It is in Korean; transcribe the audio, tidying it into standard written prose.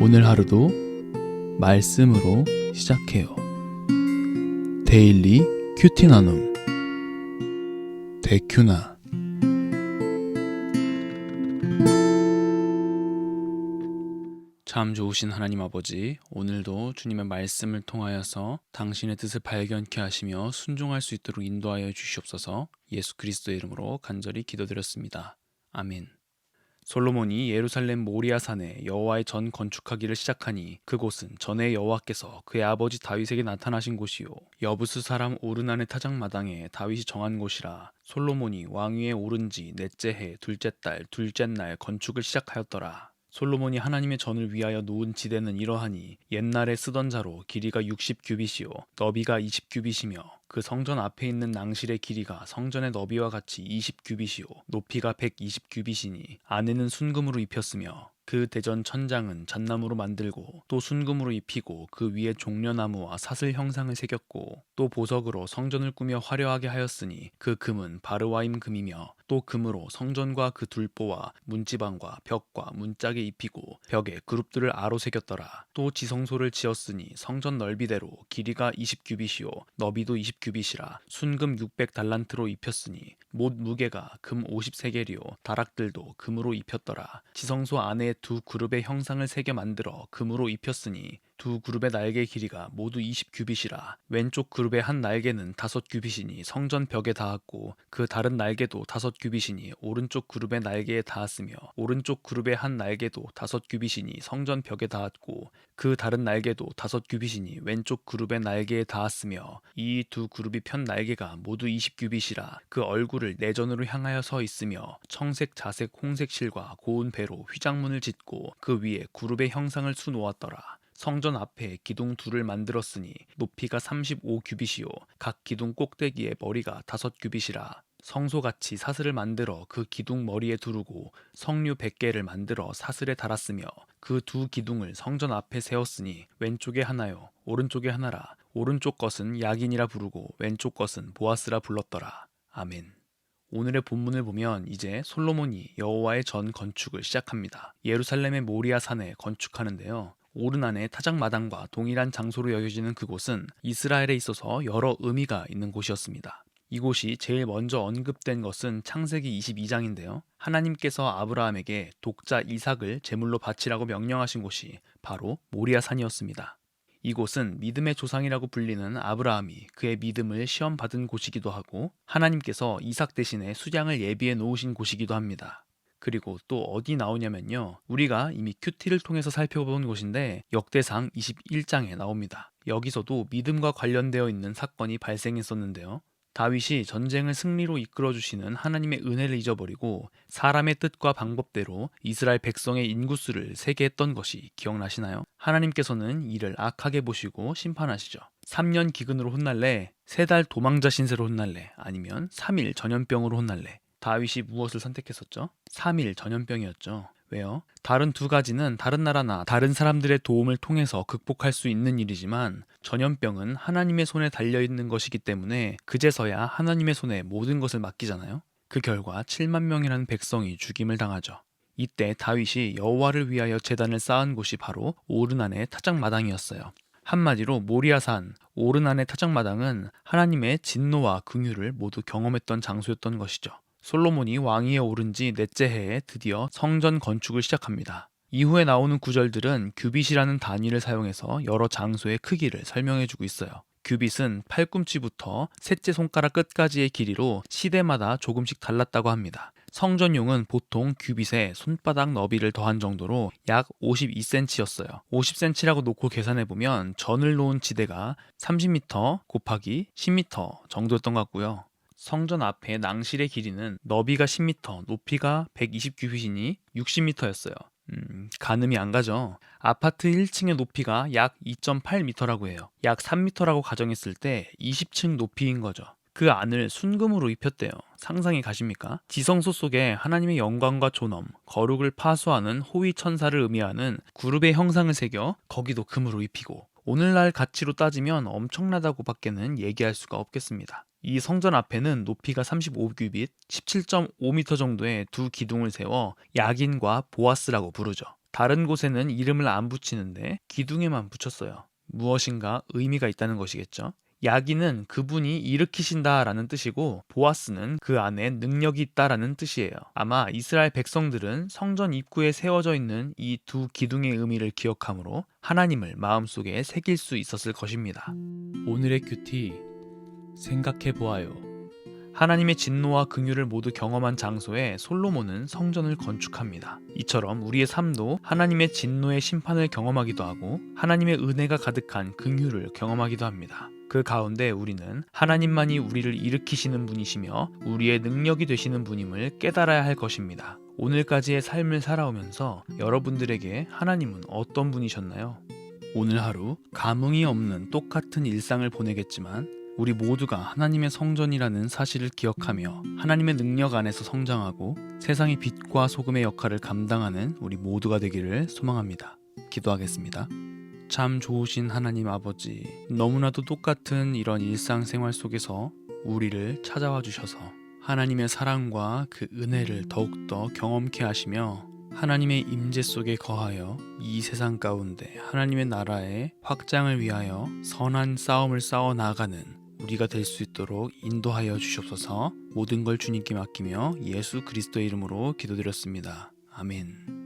오늘 하루도 말씀으로 시작해요. 데일리 큐티 나눔 데큐나. 참 좋으신 하나님 아버지, 오늘도 주님의 말씀을 통하여서 당신의 뜻을 발견케 하시며 순종할 수 있도록 인도하여 주시옵소서. 예수 그리스도의 이름으로 간절히 기도드렸습니다. 아멘. 솔로몬이 예루살렘 모리아 산에 여호와의 전 건축하기를 시작하니 그곳은 전에 여호와께서 그의 아버지 다윗에게 나타나신 곳이요 여부스 사람 오르난의 타작마당에 다윗이 정한 곳이라. 솔로몬이 왕위에 오른 지 넷째 해 둘째 달 둘째 날 건축을 시작하였더라. 솔로몬이 하나님의 전을 위하여 놓은 지대는 이러하니 옛날에 쓰던 자로 길이가 60규빗이요 너비가 20규빗이며 그 성전 앞에 있는 낭실의 길이가 성전의 너비와 같이 20규빗이요 높이가 120규빗이니 안에는 순금으로 입혔으며 그 대전 천장은 잣나무로 만들고 또 순금으로 입히고 그 위에 종려나무와 사슬 형상을 새겼고 또 보석으로 성전을 꾸며 화려하게 하였으니 그 금은 바르와임 금이며 또 금으로 성전과 그 둘보와 문지방과 벽과 문짝에 입히고 벽에 그룹들을 아로 새겼더라. 또 지성소를 지었으니 성전 넓이대로 길이가 20규빗이요 너비도 20규빗이라. 순금 600달란트로 입혔으니 못 무게가 금 50세겔이요 다락들도 금으로 입혔더라. 지성소 안에 두 그룹의 형상을 새겨 만들어 금으로 입혔으니 두 그룹의 날개 길이가 모두 20규빗이라. 왼쪽 그룹의 한 날개는 5규빗이니 성전 벽에 닿았고 그 다른 날개도 5규빗이니 오른쪽 그룹의 날개에 닿았으며 오른쪽 그룹의 한 날개도 5규빗이니 성전 벽에 닿았고 그 다른 날개도 5규빗이니 왼쪽 그룹의 날개에 닿았으며 이 두 그룹이 편 날개가 모두 20규빗이라. 그 얼굴을 내전으로 향하여 서 있으며 청색 자색 홍색 실과 고운 배로 휘장문을 짓고 그 위에 그룹의 형상을 수놓았더라. 성전 앞에 기둥 둘을 만들었으니 높이가 35규빗이요 각 기둥 꼭대기에 머리가 5규빗이라. 성소같이 사슬을 만들어 그 기둥 머리에 두르고 석류 100개를 만들어 사슬에 달았으며 그 두 기둥을 성전 앞에 세웠으니 왼쪽에 하나요 오른쪽에 하나라. 오른쪽 것은 야긴이라 부르고 왼쪽 것은 보아스라 불렀더라. 아멘. 오늘의 본문을 보면 이제 솔로몬이 여호와의 전 건축을 시작합니다. 예루살렘의 모리아 산에 건축하는데요. 오르난의 타작마당과 동일한 장소로 여겨지는 그곳은 이스라엘에 있어서 여러 의미가 있는 곳이었습니다. 이곳이 제일 먼저 언급된 것은 창세기 22장인데요. 하나님께서 아브라함에게 독자 이삭을 제물로 바치라고 명령하신 곳이 바로 모리아 산이었습니다. 이곳은 믿음의 조상이라고 불리는 아브라함이 그의 믿음을 시험받은 곳이기도 하고 하나님께서 이삭 대신에 수량을 예비해 놓으신 곳이기도 합니다. 그리고 또 어디 나오냐면요. 우리가 이미 큐티를 통해서 살펴본 곳인데 역대상 21장에 나옵니다. 여기서도 믿음과 관련되어 있는 사건이 발생했었는데요. 다윗이 전쟁을 승리로 이끌어주시는 하나님의 은혜를 잊어버리고 사람의 뜻과 방법대로 이스라엘 백성의 인구수를 세게 했던 것이 기억나시나요? 하나님께서는 이를 악하게 보시고 심판하시죠. 3년 기근으로 혼날래? 3달 도망자 신세로 혼날래? 아니면 3일 전염병으로 혼날래? 다윗이 무엇을 선택했었죠? 3일 전염병이었죠. 왜요? 다른 두 가지는 다른 나라나 다른 사람들의 도움을 통해서 극복할 수 있는 일이지만 전염병은 하나님의 손에 달려있는 것이기 때문에 그제서야 하나님의 손에 모든 것을 맡기잖아요. 그 결과 7만 명이라는 백성이 죽임을 당하죠. 이때 다윗이 여호와를 위하여 제단을 쌓은 곳이 바로 오르난의 타작마당이었어요. 한마디로 모리아산, 오르난의 타작마당은 하나님의 진노와 긍휼을 모두 경험했던 장소였던 것이죠. 솔로몬이 왕위에 오른 지 넷째 해에 드디어 성전 건축을 시작합니다. 이후에 나오는 구절들은 규빗이라는 단위를 사용해서 여러 장소의 크기를 설명해주고 있어요. 규빗은 팔꿈치부터 셋째 손가락 끝까지의 길이로 시대마다 조금씩 달랐다고 합니다. 성전용은 보통 규빗에 손바닥 너비를 더한 정도로 약 52cm였어요. 50cm라고 놓고 계산해보면 전을 놓은 지대가 30m 곱하기 10m 정도였던 것 같고요. 성전 앞에 낭실의 길이는 너비가 10m, 높이가 120규빗이니 60m였어요. 가늠이 안 가죠. 아파트 1층의 높이가 약 2.8m라고 해요. 약 3m라고 가정했을 때 20층 높이인 거죠. 그 안을 순금으로 입혔대요. 상상이 가십니까? 지성소 속에 하나님의 영광과 존엄, 거룩을 파수하는 호위 천사를 의미하는 그룹의 형상을 새겨 거기도 금으로 입히고 오늘날 가치로 따지면 엄청나다고 밖에는 얘기할 수가 없겠습니다. 이 성전 앞에는 높이가 35규빗, 17.5m 정도의 두 기둥을 세워 야긴과 보아스라고 부르죠. 다른 곳에는 이름을 안 붙이는데 기둥에만 붙였어요. 무엇인가 의미가 있다는 것이겠죠. 야기는 그분이 일으키신다라는 뜻이고 보아스는 그 안에 능력이 있다라는 뜻이에요. 아마 이스라엘 백성들은 성전 입구에 세워져 있는 이 두 기둥의 의미를 기억하므로 하나님을 마음속에 새길 수 있었을 것입니다. 오늘의 큐티 생각해 보아요. 하나님의 진노와 긍휼을 모두 경험한 장소에 솔로몬은 성전을 건축합니다. 이처럼 우리의 삶도 하나님의 진노의 심판을 경험하기도 하고 하나님의 은혜가 가득한 긍휼을 경험하기도 합니다. 그 가운데 우리는 하나님만이 우리를 일으키시는 분이시며 우리의 능력이 되시는 분임을 깨달아야 할 것입니다. 오늘까지의 삶을 살아오면서 여러분들에게 하나님은 어떤 분이셨나요? 오늘 하루 감흥이 없는 똑같은 일상을 보내겠지만 우리 모두가 하나님의 성전이라는 사실을 기억하며 하나님의 능력 안에서 성장하고 세상의 빛과 소금의 역할을 감당하는 우리 모두가 되기를 소망합니다. 기도하겠습니다. 참 좋으신 하나님 아버지, 너무나도 똑같은 이런 일상생활 속에서 우리를 찾아와 주셔서 하나님의 사랑과 그 은혜를 더욱더 경험케 하시며 하나님의 임재 속에 거하여 이 세상 가운데 하나님의 나라의 확장을 위하여 선한 싸움을 싸워 나가는 우리가 될 수 있도록 인도하여 주시옵소서. 모든 걸 주님께 맡기며 예수 그리스도의 이름으로 기도드렸습니다. 아멘.